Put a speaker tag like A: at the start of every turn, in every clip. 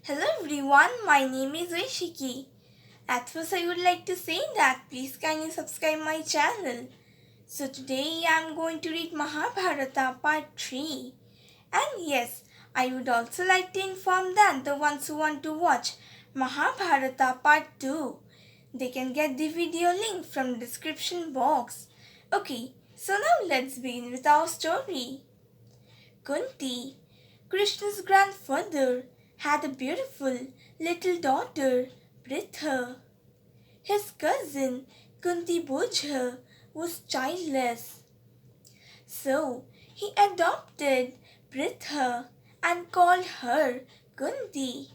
A: Hello everyone, my name is Rishiki. At first I would like to say that please kindly subscribe my channel. So today I am going to read Mahabharata part 3. And yes, I would also like to inform that the ones who want to watch Mahabharata part 2, they can get the video link from the description box. Okay, so now let's begin with our story. Kunti, Krishna's grandfather, had a beautiful little daughter, Pritha. His cousin, Kunti Bojha, was childless. So he adopted Pritha and called her Kunti.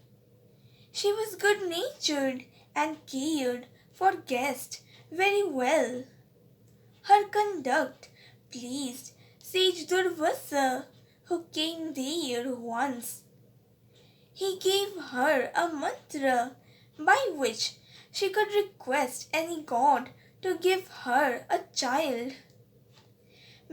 A: She was good natured and cared for guests very well. Her conduct pleased Sage Durvasa, who came there once. He gave her a mantra by which she could request any god to give her a child.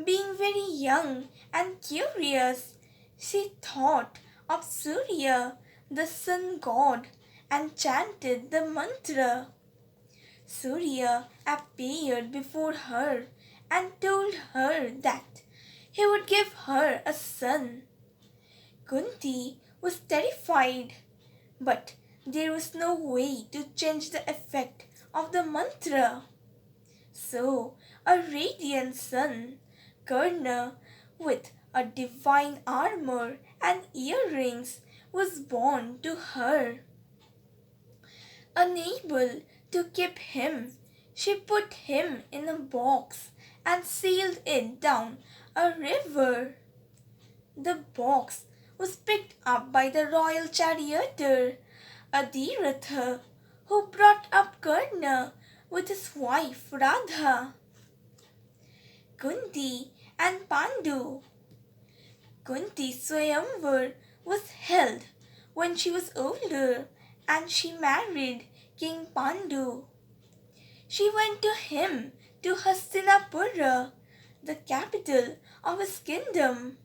A: Being very young and curious, she thought of Surya, the sun god, and chanted the mantra. Surya appeared before her and told her that he would give her a son. Kunti was terrified, but there was no way to change the effect of the mantra. So a radiant son, Karna, with a divine armor and earrings, was born to her. Unable to keep him, she put him in a box and sailed it down a river. The box was picked up by the royal charioteer, Adiratha, who brought up Karna with his wife Radha. Kunti and Pandu. Kunti's Swayamvar was held when she was older and she married King Pandu. She went to him to Hastinapura, the capital of his kingdom.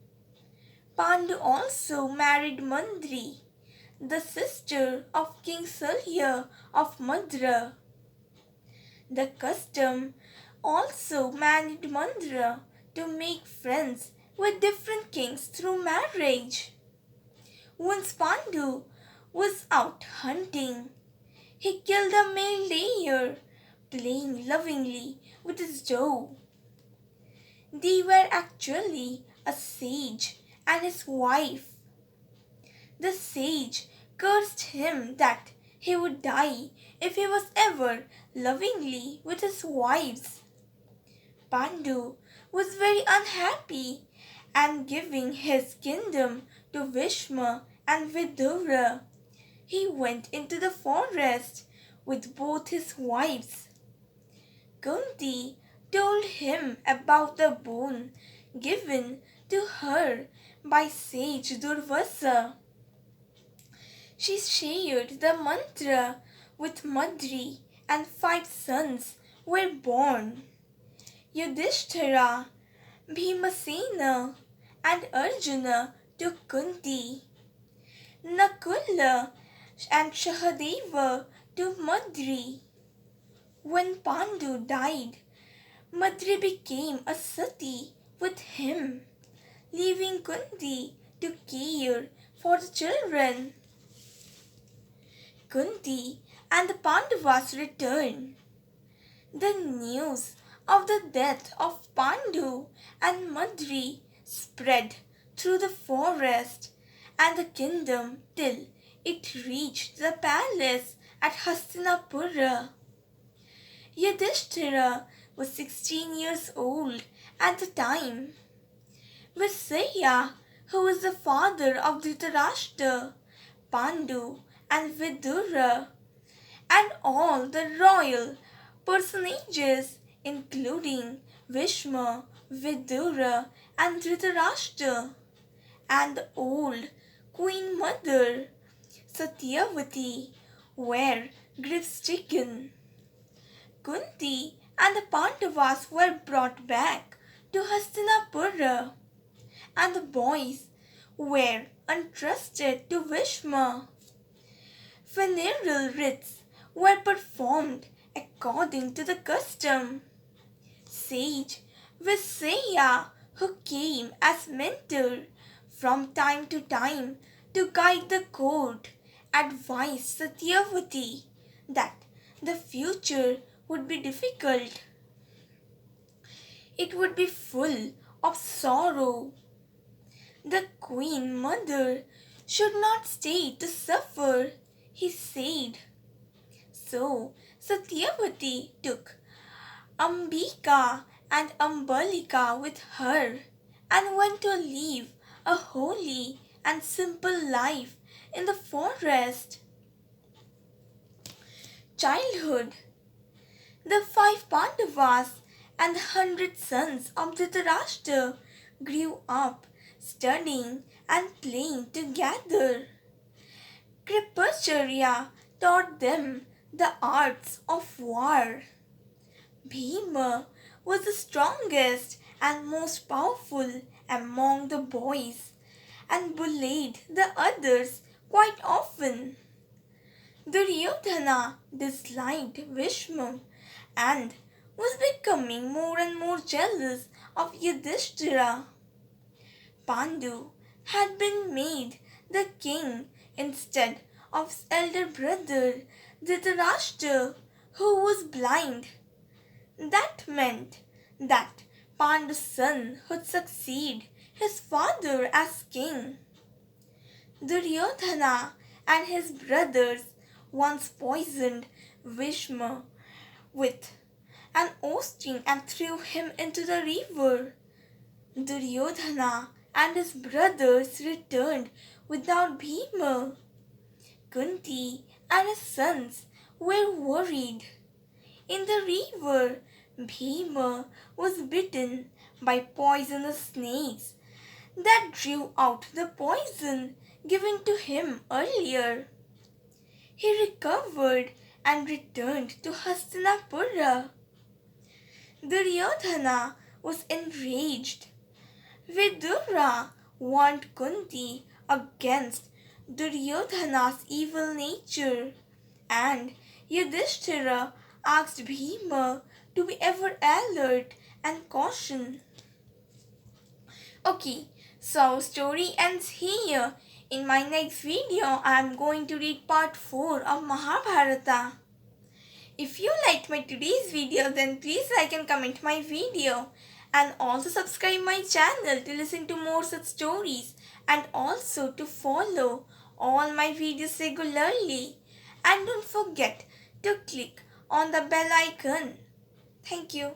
A: Pandu also married Mandri, the sister of King Salya of Madra. The custom also married Mandra to make friends with different kings through marriage. Once Pandu was out hunting. He killed a male deer, playing lovingly with his doe. They were actually a sage and his wife. The sage cursed him that he would die if he was ever lovingly with his wives. Pandu was very unhappy and giving his kingdom to Vishma and Vidura, he went into the forest with both his wives. Kunti told him about the boon given to her by sage Durvasa. She shared the mantra with Madri and 5 sons were born. Yudhishthira, Bhimasena and Arjuna took Kunti. Nakula and Shahadeva to Madri. When Pandu died, Madri became a sati with him, leaving Kunti to care for the children. Kunti and the Pandavas returned. The news of the death of Pandu and Madri spread through the forest and the kingdom till it reached the palace at Hastinapura. Yudhishthira was 16 years old at the time. Visaya, who was the father of Dhritarashtra, Pandu and Vidura, and all the royal personages including Vishma, Vidura and Dhritarashtra, and the old Queen Mother Satyavati were grief-stricken. Kunti and the Pandavas were brought back to Hastinapura, and the boys were entrusted to Vishma. Funeral rites were performed according to the custom. Sage Visaya, who came as mentor from time to time to guide the court, advised Satyavati that the future would be difficult. It would be full of sorrow. The queen mother should not stay to suffer, he said. So Satyavati took Ambika and Ambalika with her and went to live a holy and simple life in the forest. Childhood. The 5 Pandavas and the 100 sons of Dhritarashtra grew up studying and playing together. Kripacharya taught them the arts of war. Bhima was the strongest and most powerful among the boys and bullied the others quite often. Duryodhana disliked Bhishma and was becoming more and more jealous of Yudhishthira. Pandu had been made the king instead of his elder brother Dhritarashtra, who was blind. That meant that Pandu's son would succeed his father as king. Duryodhana and his brothers once poisoned Bhishma with an ostring and threw him into the river. Duryodhana and his brothers returned without Bhima. Kunti and his sons were worried. In the river, Bhima was bitten by poisonous snakes that drew out the poison given to him earlier. He recovered and returned to Hastinapura. Duryodhana was enraged. Vidura warned Kunti against Duryodhana's evil nature, and Yudhishthira asked Bhima to be ever alert and caution. Okay, so story ends here. In my next video, I am going to read part 4 of Mahabharata. If you liked my today's video, then please like and comment my video. And also subscribe my channel to listen to more such stories. And also to follow all my videos regularly. And don't forget to click on the bell icon. Thank you.